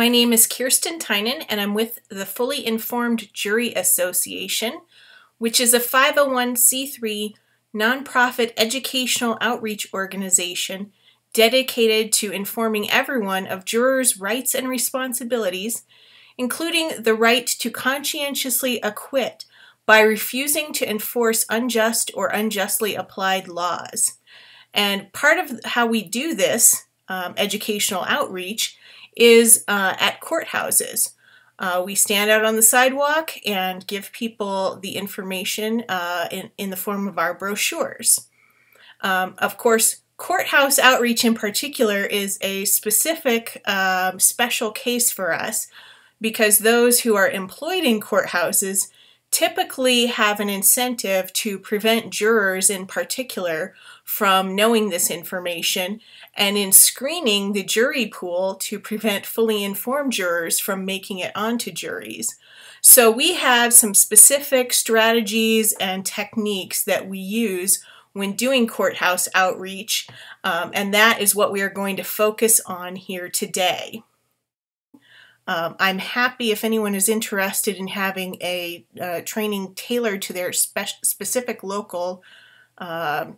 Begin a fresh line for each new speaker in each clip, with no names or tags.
My name is Kirsten Tynan, and I'm with the Fully Informed Jury Association, which is a 501c3 nonprofit educational outreach organization dedicated to informing everyone of jurors' rights and responsibilities, including the right to conscientiously acquit by refusing to enforce unjust or unjustly applied laws. And part of how we do this educational outreach is at courthouses. We stand out on the sidewalk and give people the information in the form of our brochures. Of course, courthouse outreach in particular is a specific special case for us because those who are employed in courthouses typically have an incentive to prevent jurors in particular from knowing this information and in screening the jury pool to prevent fully informed jurors from making it onto juries. So we have some specific strategies and techniques that we use when doing courthouse outreach, and that is what we are going to focus on here today. I'm happy if anyone is interested in having a training tailored to their specific local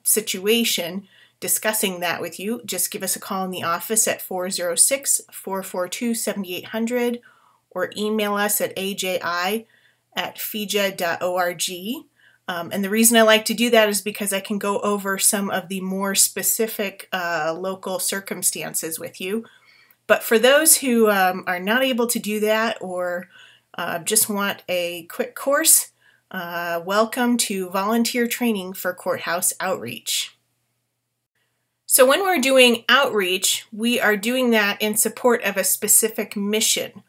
situation, discussing that with you. Just give us a call in the office at 406-442-7800 or email us at aji@fija.org. And the reason I like to do that is because I can go over some of the more specific local circumstances with you. But for those who are not able to do that or just want a quick course, welcome to volunteer training for courthouse outreach. So when we're doing outreach, we are doing that in support of a specific mission.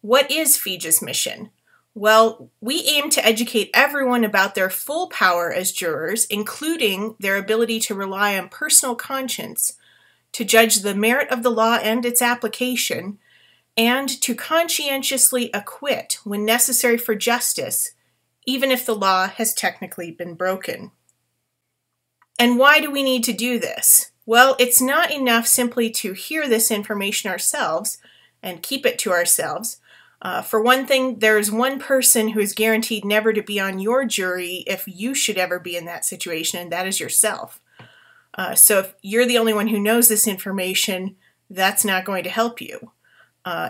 What is FIJA's mission? Well, we aim to educate everyone about their full power as jurors, including their ability to rely on personal conscience to judge the merit of the law and its application, and to conscientiously acquit when necessary for justice, even if the law has technically been broken. And why do we need to do this? Well, it's not enough simply to hear this information ourselves and keep it to ourselves. For one thing, there's one person who is guaranteed never to be on your jury if you should ever be in that situation, and that is yourself. So if you're the only one who knows this information, that's not going to help you.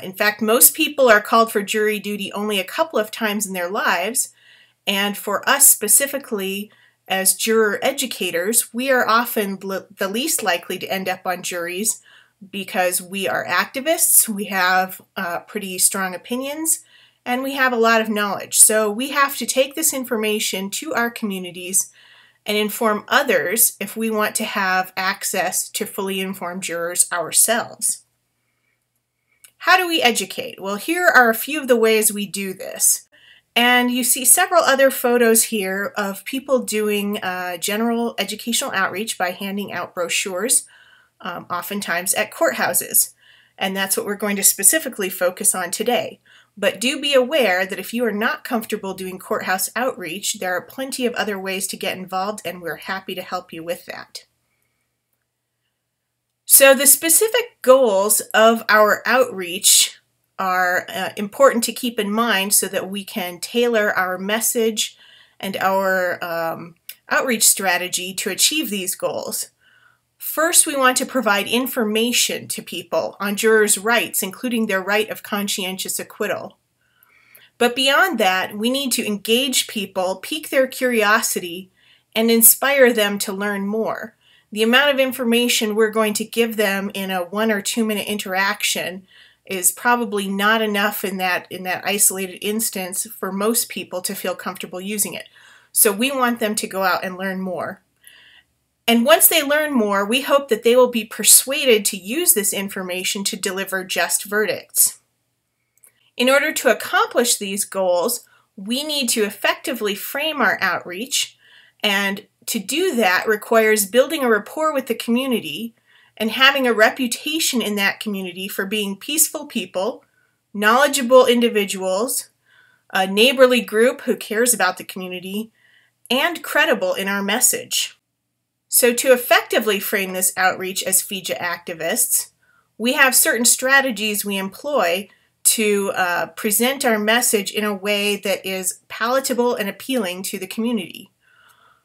In fact, most people are called for jury duty only a couple of times in their lives, and for us specifically as juror educators, we are often the least likely to end up on juries because we are activists, we have pretty strong opinions, and we have a lot of knowledge. So we have to take this information to our communities and inform others if we want to have access to fully informed jurors ourselves. How do we educate? Well, here are a few of the ways we do this. And you see several other photos here of people doing general educational outreach by handing out brochures, oftentimes at courthouses. And that's what we're going to specifically focus on today. But do be aware that if you are not comfortable doing courthouse outreach, there are plenty of other ways to get involved, and we're happy to help you with that. So the specific goals of our outreach are important to keep in mind so that we can tailor our message and our outreach strategy to achieve these goals. First, we want to provide information to people on jurors' rights, including their right of conscientious acquittal. But beyond that, we need to engage people, pique their curiosity, and inspire them to learn more. The amount of information we're going to give them in a 1 or 2 minute interaction is probably not enough in that isolated instance for most people to feel comfortable using it. So we want them to go out and learn more. And once they learn more, we hope that they will be persuaded to use this information to deliver just verdicts. In order to accomplish these goals, we need to effectively frame our outreach, and to do that requires building a rapport with the community and having a reputation in that community for being peaceful people, knowledgeable individuals, a neighborly group who cares about the community, and credible in our message. So to effectively frame this outreach as FIJA activists, we have certain strategies we employ to present our message in a way that is palatable and appealing to the community.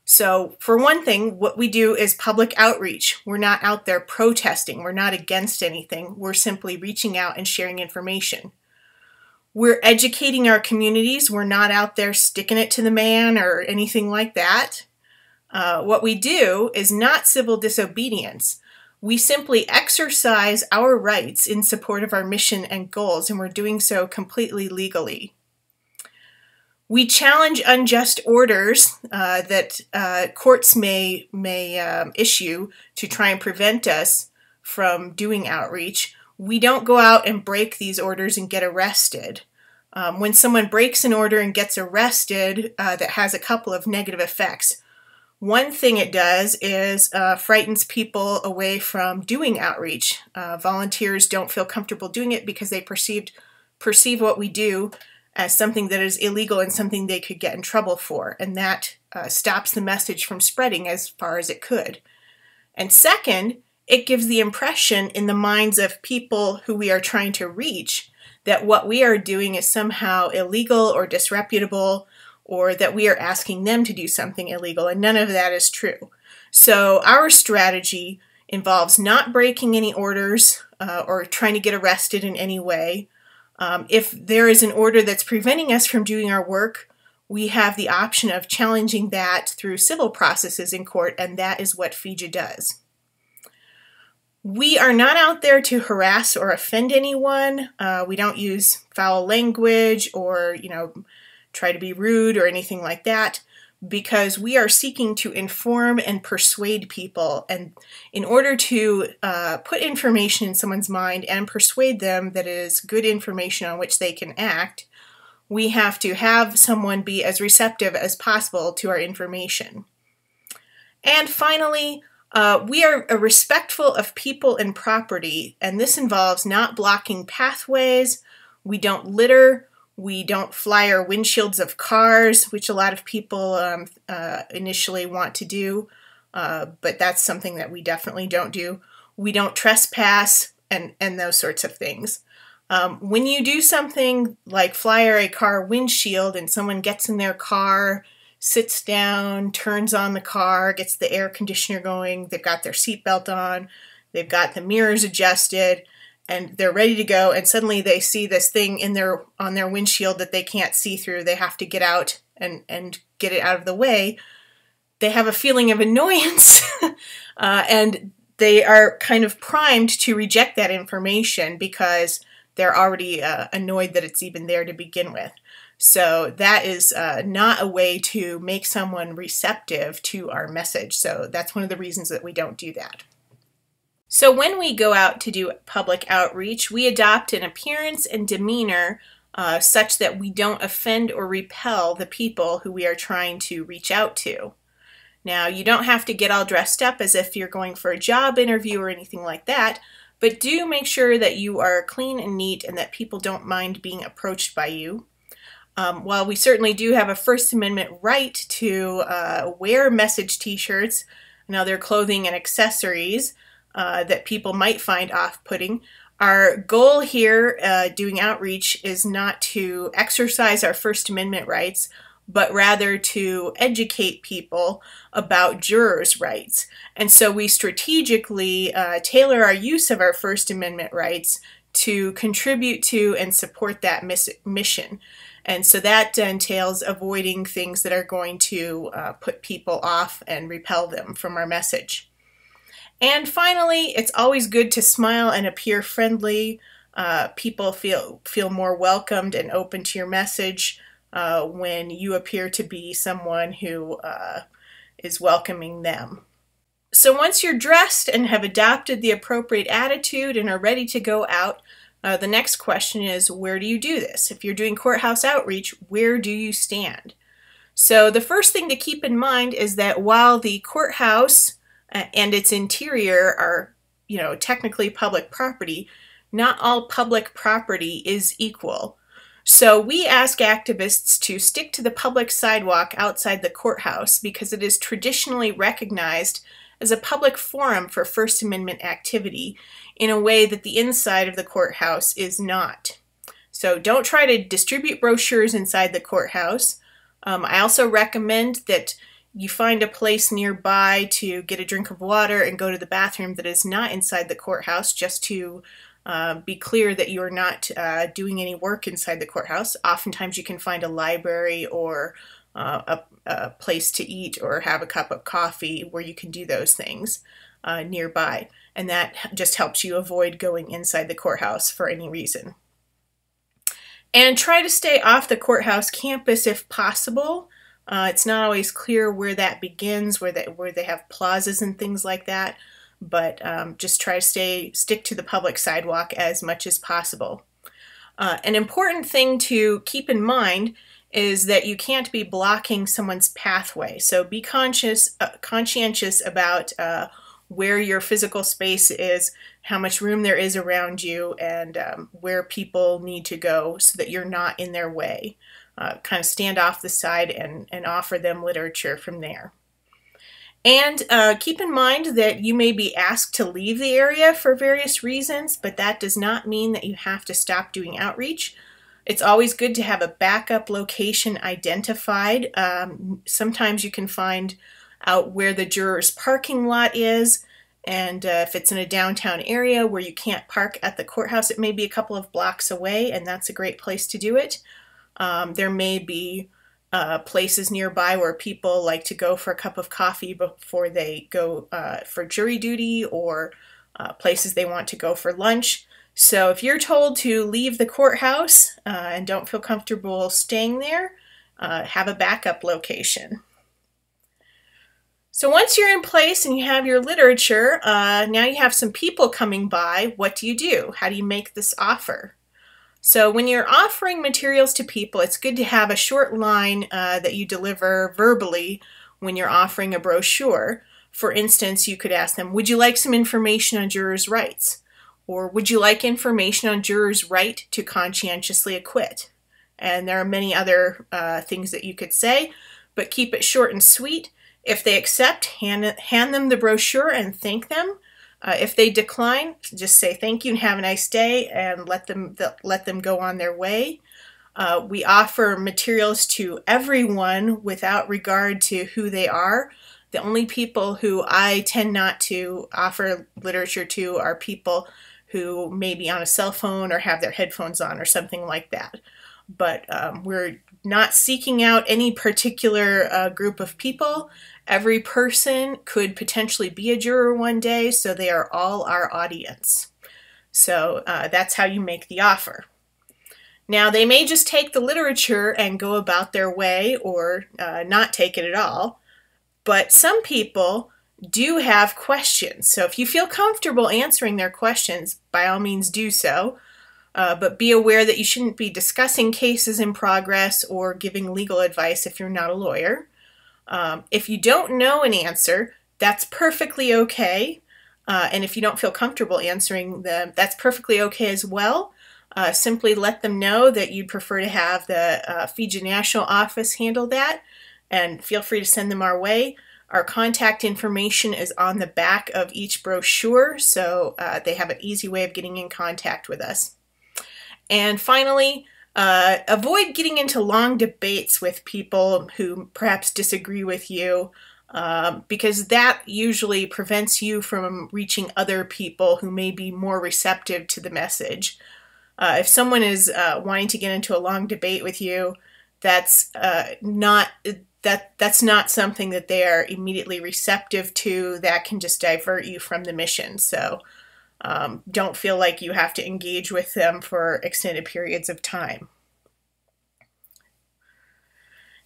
So for one thing, what we do is public outreach. We're not out there protesting. We're not against anything. We're simply reaching out and sharing information. We're educating our communities. We're not out there sticking it to the man or anything like that. What we do is not civil disobedience. We simply exercise our rights in support of our mission and goals, and we're doing so completely legally. We challenge unjust orders that courts may issue to try and prevent us from doing outreach. We don't go out and break these orders and get arrested. When someone breaks an order and gets arrested, that has a couple of negative effects. One thing it does is frightens people away from doing outreach. Volunteers don't feel comfortable doing it because they perceive what we do as something that is illegal and something they could get in trouble for, and that stops the message from spreading as far as it could. And second, it gives the impression in the minds of people who we are trying to reach that what we are doing is somehow illegal or disreputable, or that we are asking them to do something illegal, and none of that is true. So our strategy involves not breaking any orders or trying to get arrested in any way. If there is an order that's preventing us from doing our work, we have the option of challenging that through civil processes in court, and that is what FIJA does. We are not out there to harass or offend anyone. We don't use foul language or, try to be rude or anything like that, because we are seeking to inform and persuade people. And in order to put information in someone's mind and persuade them that it is good information on which they can act, we have to have someone be as receptive as possible to our information. And finally, we are respectful of people and property, and this involves not blocking pathways. We don't litter. We don't flyer windshields of cars, which a lot of people initially want to do, but that's something that we definitely don't do. We don't trespass and those sorts of things. When you do something like flyer a car windshield and someone gets in their car, sits down, turns on the car, gets the air conditioner going, they've got their seatbelt on, they've got the mirrors adjusted, and they're ready to go, and suddenly they see this thing on their windshield that they can't see through. They have to get out and get it out of the way. They have a feeling of annoyance, and they are kind of primed to reject that information because they're already annoyed that it's even there to begin with. So that is not a way to make someone receptive to our message. So that's one of the reasons that we don't do that. So when we go out to do public outreach, we adopt an appearance and demeanor such that we don't offend or repel the people who we are trying to reach out to. Now, you don't have to get all dressed up as if you're going for a job interview or anything like that, but do make sure that you are clean and neat and that people don't mind being approached by you. While we certainly do have a First Amendment right to wear message t-shirts and other clothing and accessories that people might find off-putting, our goal here doing outreach is not to exercise our First Amendment rights, but rather to educate people about jurors' rights. And so we strategically tailor our use of our First Amendment rights to contribute to and support that mission. And so that entails avoiding things that are going to put people off and repel them from our message. And finally, it's always good to smile and appear friendly. People feel more welcomed and open to your message when you appear to be someone who is welcoming them. So once you're dressed and have adopted the appropriate attitude and are ready to go out, the next question is, where do you do this? If you're doing courthouse outreach, where do you stand? So the first thing to keep in mind is that while the courthouse and its interior are, technically public property, not all public property is equal. So we ask activists to stick to the public sidewalk outside the courthouse because it is traditionally recognized as a public forum for First Amendment activity in a way that the inside of the courthouse is not. So don't try to distribute brochures inside the courthouse. I also recommend that you find a place nearby to get a drink of water and go to the bathroom that is not inside the courthouse, just to be clear that you are not doing any work inside the courthouse. Oftentimes you can find a library or a place to eat or have a cup of coffee where you can do those things nearby. And that just helps you avoid going inside the courthouse for any reason. And try to stay off the courthouse campus if possible. It's not always clear where that begins, where they have plazas and things like that, but just try to stick to the public sidewalk as much as possible. An important thing to keep in mind is that you can't be blocking someone's pathway. So be conscientious about where your physical space is, how much room there is around you, and where people need to go so that you're not in their way. Kind of stand off the side and offer them literature from there. And keep in mind that you may be asked to leave the area for various reasons, but that does not mean that you have to stop doing outreach. It's always good to have a backup location identified. Sometimes you can find out where the juror's parking lot is, and if it's in a downtown area where you can't park at the courthouse, it may be a couple of blocks away, and that's a great place to do it. There may be places nearby where people like to go for a cup of coffee before they go for jury duty, or places they want to go for lunch. So if you're told to leave the courthouse and don't feel comfortable staying there, have a backup location. So once you're in place and you have your literature, now you have some people coming by. What do you do? How do you make this offer? So when you're offering materials to people, it's good to have a short line that you deliver verbally when you're offering a brochure. For instance, you could ask them, would you like some information on jurors' rights? Or would you like information on jurors' right to conscientiously acquit? And there are many other things that you could say, but keep it short and sweet. If they accept, hand them the brochure and thank them. If they decline, just say thank you and have a nice day, and let them go on their way. We offer materials to everyone without regard to who they are. The only people who I tend not to offer literature to are people who may be on a cell phone or have their headphones on or something like that. But we're not seeking out any particular group of people. Every person could potentially be a juror one day, so they are all our audience. So that's how you make the offer. Now, they may just take the literature and go about their way, or not take it at all, but some people do have questions. So if you feel comfortable answering their questions, by all means do so. But be aware that you shouldn't be discussing cases in progress or giving legal advice if you're not a lawyer. If you don't know an answer, that's perfectly okay. And if you don't feel comfortable answering them, that's perfectly okay as well. Simply let them know that you'd prefer to have the FIJA National Office handle that, and feel free to send them our way. Our contact information is on the back of each brochure, so they have an easy way of getting in contact with us. And finally, avoid getting into long debates with people who perhaps disagree with you, because that usually prevents you from reaching other people who may be more receptive to the message. If someone is wanting to get into a long debate with you, that's not something that they are immediately receptive to. That can just divert you from the mission. So don't feel like you have to engage with them for extended periods of time.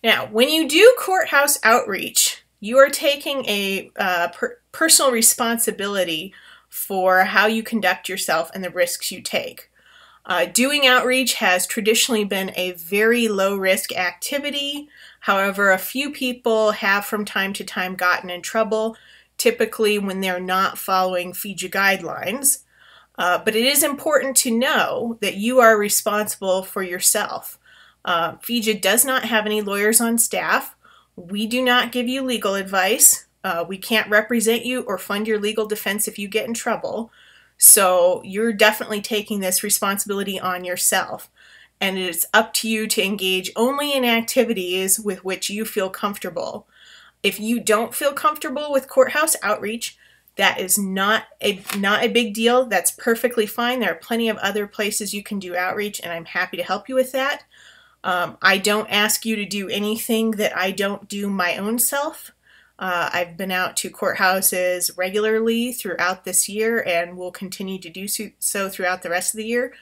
Now, when you do courthouse outreach, you are taking a personal responsibility for how you conduct yourself and the risks you take. Doing outreach has traditionally been a very low-risk activity. However, a few people have from time to time gotten in trouble, typically when they're not following FIJA guidelines. But it is important to know that you are responsible for yourself. FIJA does not have any lawyers on staff. We do not give you legal advice. We can't represent you or fund your legal defense if you get in trouble. So you're definitely taking this responsibility on yourself. and it is up to you to engage only in activities with which you feel comfortable. If you don't feel comfortable with courthouse outreach, that is not a big deal. That's perfectly fine. There are plenty of other places you can do outreach, and I'm happy to help you with that. I don't ask you to do anything that I don't do my own self. I've been out to courthouses regularly throughout this year and will continue to do so throughout the rest of the year.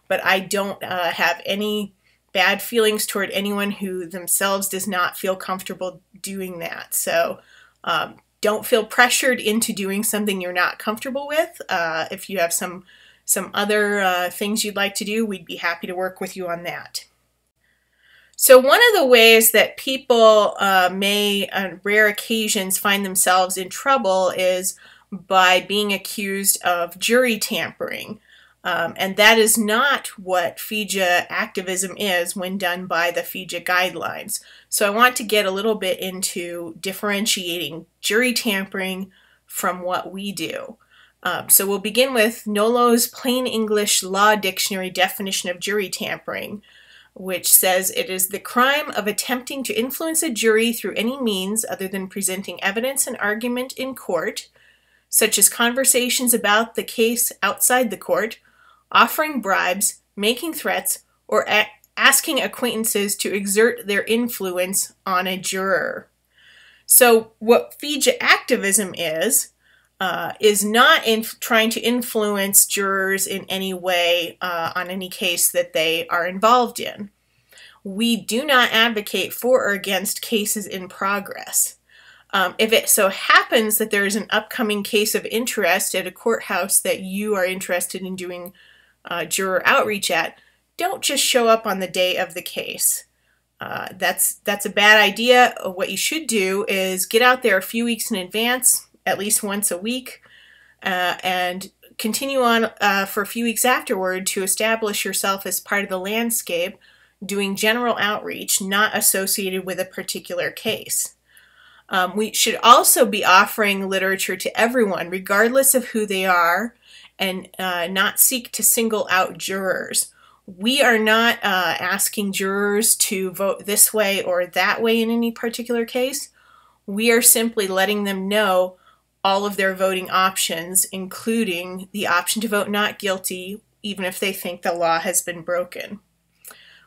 But I don't have any bad feelings toward anyone who themselves does not feel comfortable doing that. So don't feel pressured into doing something you're not comfortable with. If you have some other things you'd like to do, we'd be happy to work with you on that. So one of the ways that people may, on rare occasions, find themselves in trouble is by being accused of jury tampering. And that is not what FIJA activism is when done by the FIJA guidelines. So I want to get a little bit into differentiating jury tampering from what we do. So we'll begin with NOLO's Plain English Law Dictionary definition of jury tampering, which says it is the crime of attempting to influence a jury through any means other than presenting evidence and argument in court, such as conversations about the case outside the court, offering bribes, making threats, or asking acquaintances to exert their influence on a juror. So what FIJA activism is not trying to influence jurors in any way on any case that they are involved in. We do not advocate for or against cases in progress. If it so happens that there is an upcoming case of interest at a courthouse that you are interested in doing juror outreach at, don't just show up on the day of the case. That's a bad idea. What you should do is get out there a few weeks in advance, at least once a week, and continue on for a few weeks afterward to establish yourself as part of the landscape, doing general outreach not associated with a particular case. We should also be offering literature to everyone, regardless of who they are, and not seek to single out jurors. We are not asking jurors to vote this way or that way in any particular case. We are simply letting them know all of their voting options, including the option to vote not guilty, even if they think the law has been broken.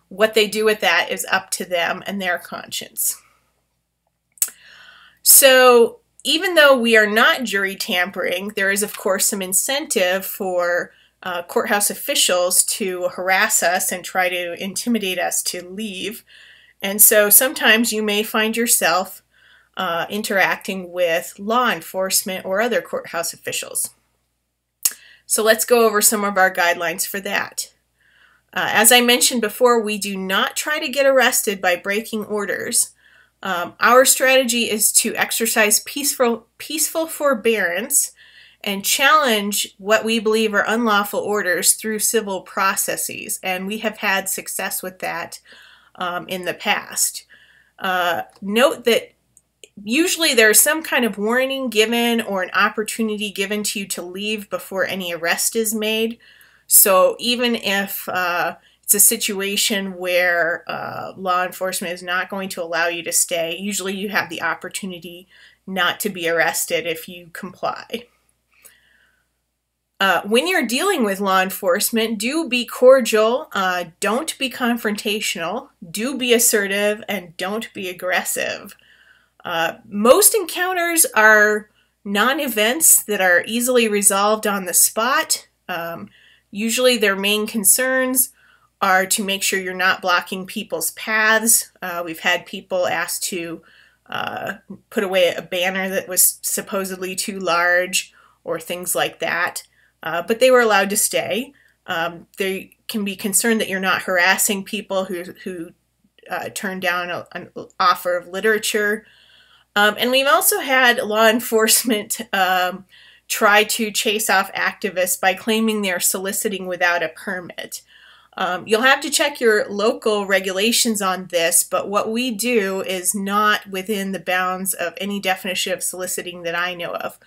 What they do with that is up to them and their conscience. So even though we are not jury tampering, there is of course some incentive for courthouse officials to harass us and try to intimidate us to leave. And so sometimes you may find yourself interacting with law enforcement or other courthouse officials. So let's go over some of our guidelines for that. As I mentioned before, we do not try to get arrested by breaking orders. Our strategy is to exercise peaceful forbearance and challenge what we believe are unlawful orders through civil processes, and we have had success with that in the past. Note that usually there's some kind of warning given or an opportunity given to you to leave before any arrest is made. So even if it's a situation where law enforcement is not going to allow you to stay, usually you have the opportunity not to be arrested if you comply. When you're dealing with law enforcement, do be cordial, don't be confrontational, do be assertive, and don't be aggressive. Most encounters are non-events that are easily resolved on the spot. Usually their main concerns are to make sure you're not blocking people's paths. We've had people asked to put away a banner that was supposedly too large or things like that, but they were allowed to stay. They can be concerned that you're not harassing people who turn down an offer of literature. And we've also had law enforcement try to chase off activists by claiming they're soliciting without a permit. You'll have to check your local regulations on this, but what we do is not within the bounds of any definition of soliciting that I know of.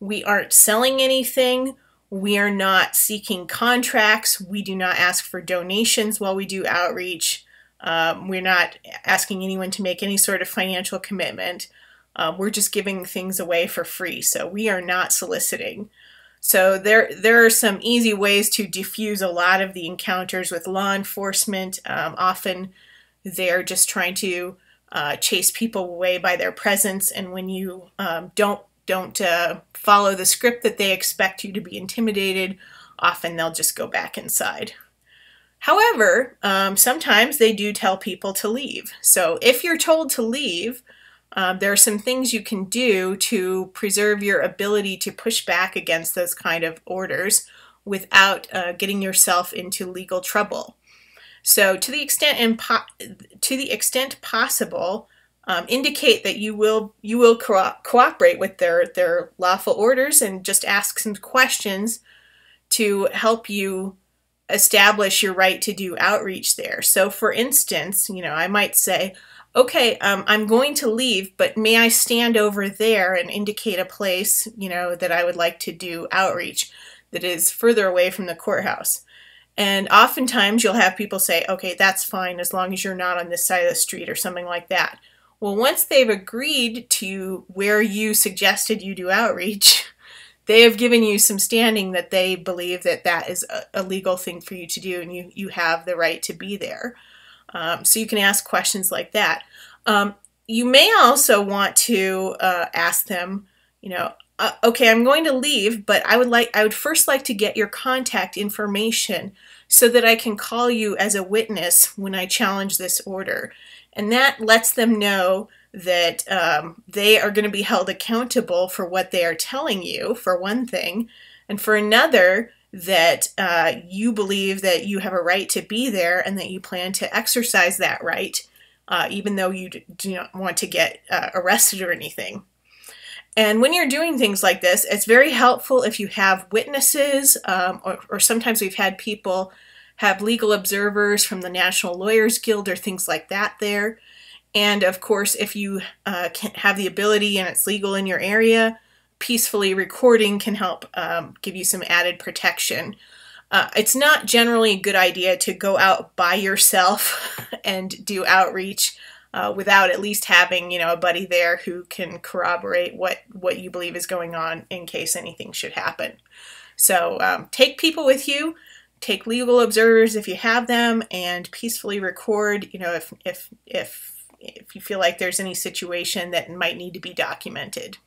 We aren't selling anything. We are not seeking contracts. We do not ask for donations while we do outreach. We're not asking anyone to make any sort of financial commitment. We're just giving things away for free. So we are not soliciting. So there are some easy ways to diffuse a lot of the encounters with law enforcement. Often they're just trying to chase people away by their presence, and when you don't follow the script that they expect you to be intimidated, often they'll just go back inside. However, sometimes they do tell people to leave. So if you're told to leave, there are some things you can do to preserve your ability to push back against those kind of orders without getting yourself into legal trouble. So to the extent possible, indicate that you will cooperate with their lawful orders, and just ask some questions to help you establish your right to do outreach there. So for instance, I might say, okay, I'm going to leave, but may I stand over there, and indicate a place, that I would like to do outreach that is further away from the courthouse. And oftentimes you'll have people say, okay, that's fine as long as you're not on this side of the street or something like that. Well, once they've agreed to where you suggested you do outreach, they have given you some standing that they believe that that is a legal thing for you to do, and you have the right to be there. So you can ask questions like that. You may also want to ask them, okay, I'm going to leave, but I would first like to get your contact information so that I can call you as a witness when I challenge this order. And that lets them know that they are going to be held accountable for what they are telling you, for one thing, and for another, that you believe that you have a right to be there and that you plan to exercise that right, even though you do not want to get arrested or anything. And when you're doing things like this, it's very helpful if you have witnesses, or sometimes we've had people have legal observers from the National Lawyers Guild or things like that there. And of course, if you can have the ability and it's legal in your area, peacefully recording can help give you some added protection. It's not generally a good idea to go out by yourself and do outreach without at least having, a buddy there who can corroborate what you believe is going on in case anything should happen. So take people with you, take legal observers if you have them, and peacefully record, if you feel like there's any situation that might need to be documented.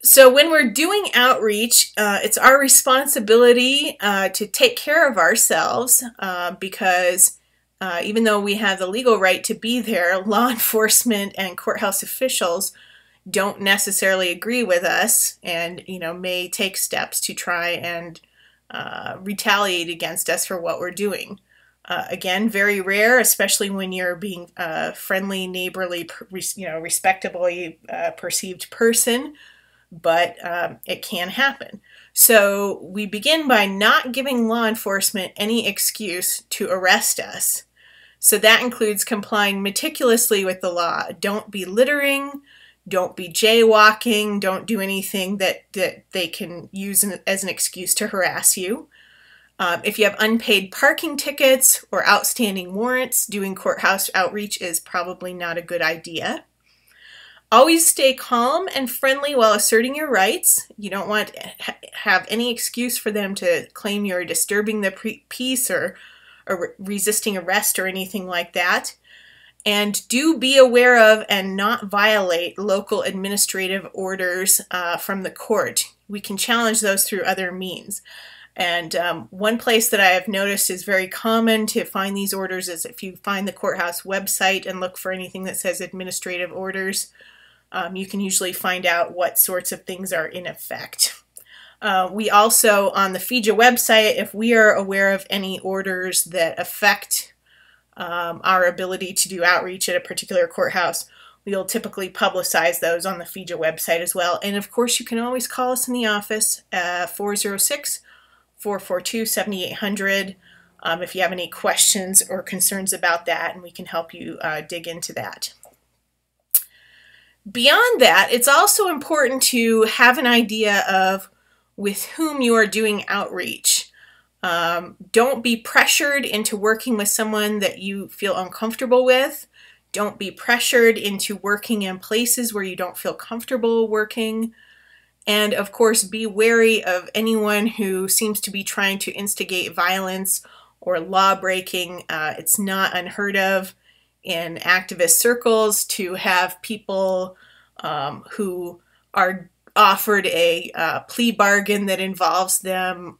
So when we're doing outreach, it's our responsibility to take care of ourselves because even though we have the legal right to be there, law enforcement and courthouse officials don't necessarily agree with us, and may take steps to try and retaliate against us for what we're doing. Again, very rare, especially when you're being a friendly, neighborly, respectably perceived person, but it can happen. So we begin by not giving law enforcement any excuse to arrest us. So that includes complying meticulously with the law. Don't be littering, don't be jaywalking, don't do anything that they can use as an excuse to harass you. If you have unpaid parking tickets or outstanding warrants, doing courthouse outreach is probably not a good idea. Always stay calm and friendly while asserting your rights. You don't want to have any excuse for them to claim you're disturbing the peace or resisting arrest or anything like that. And do be aware of and not violate local administrative orders from the court. We can challenge those through other means. And one place that I have noticed is very common to find these orders is if you find the courthouse website and look for anything that says administrative orders. You can usually find out what sorts of things are in effect. We also, on the FIJA website, if we are aware of any orders that affect our ability to do outreach at a particular courthouse, we'll typically publicize those on the FIJA website as well. And of course, you can always call us in the office at 406-442-7800 if you have any questions or concerns about that, and we can help you dig into that. Beyond that, it's also important to have an idea of with whom you are doing outreach. Don't be pressured into working with someone that you feel uncomfortable with. Don't be pressured into working in places where you don't feel comfortable working. And of course, be wary of anyone who seems to be trying to instigate violence or law breaking. It's not unheard of in activist circles to have people who are offered a plea bargain that involves them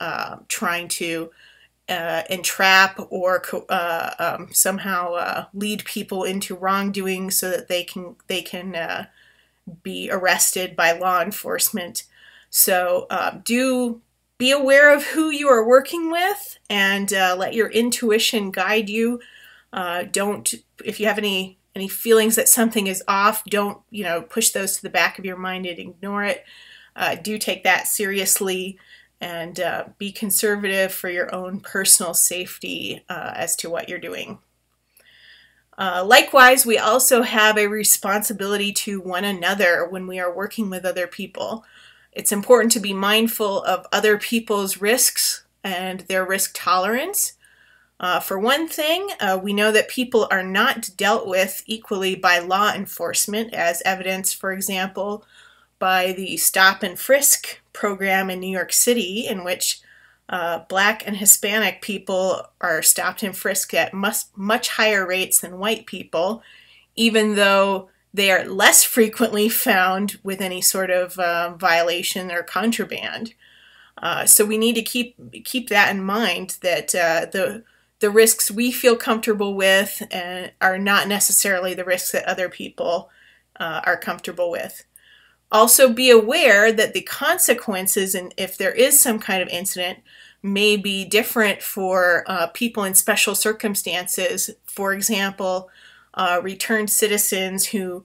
trying to entrap or somehow lead people into wrongdoing so that they can be arrested by law enforcement. So do be aware of who you are working with, and let your intuition guide you. If you have any feelings that something is off, don't push those to the back of your mind and ignore it. Do take that seriously, and be conservative for your own personal safety as to what you're doing. Likewise, we also have a responsibility to one another when we are working with other people. It's important to be mindful of other people's risks and their risk tolerance. For one thing, we know that people are not dealt with equally by law enforcement, as evidenced, for example, by the stop and frisk program in New York City, in which Black and Hispanic people are stopped and frisked at much higher rates than white people, even though they are less frequently found with any sort of violation or contraband. So we need to keep that in mind, that the risks we feel comfortable with are not necessarily the risks that other people are comfortable with. Also be aware that the consequences, and if there is some kind of incident, may be different for people in special circumstances. For example, returned citizens who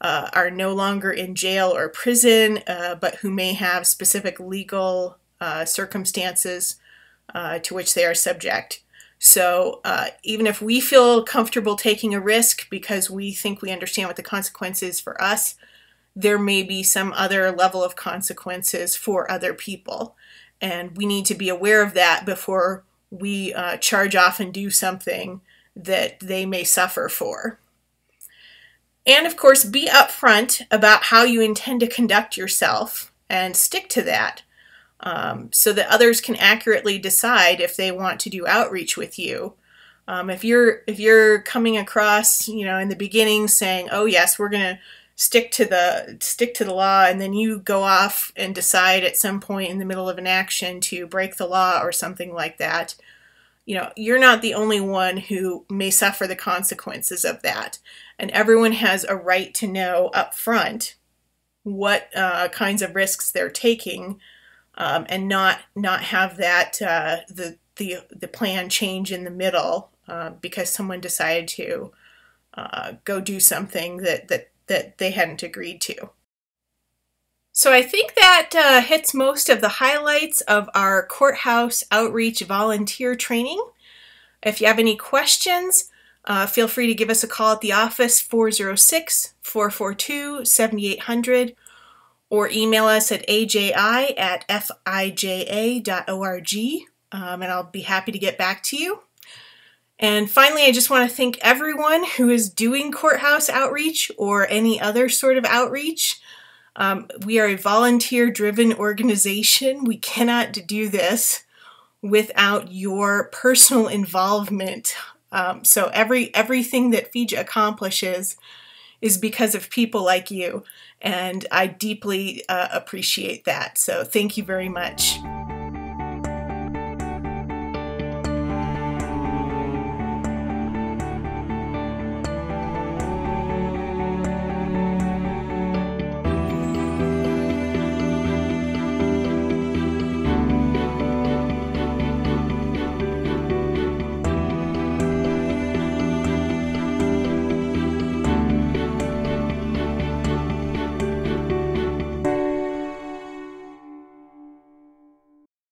are no longer in jail or prison, but who may have specific legal circumstances to which they are subject. So even if we feel comfortable taking a risk because we think we understand what the consequence is for us, there may be some other level of consequences for other people. And we need to be aware of that before we charge off and do something that they may suffer for. And of course, be upfront about how you intend to conduct yourself and stick to that, so that others can accurately decide if they want to do outreach with you. If you're coming across, in the beginning saying, "Oh yes, we're going to stick to the law," and then you go off and decide at some point in the middle of an action to break the law or something like that, you're not the only one who may suffer the consequences of that. And everyone has a right to know up front what kinds of risks they're taking, and not have that the plan change in the middle because someone decided to go do something that they hadn't agreed to. So I think that hits most of the highlights of our courthouse outreach volunteer training. If you have any questions, feel free to give us a call at the office, 406-442-7800, or email us at aji@fija.org, and I'll be happy to get back to you. And finally, I just want to thank everyone who is doing courthouse outreach or any other sort of outreach. We are a volunteer-driven organization. We cannot do this without your personal involvement. So everything that FIJA accomplishes is because of people like you, and I deeply appreciate that. So thank you very much.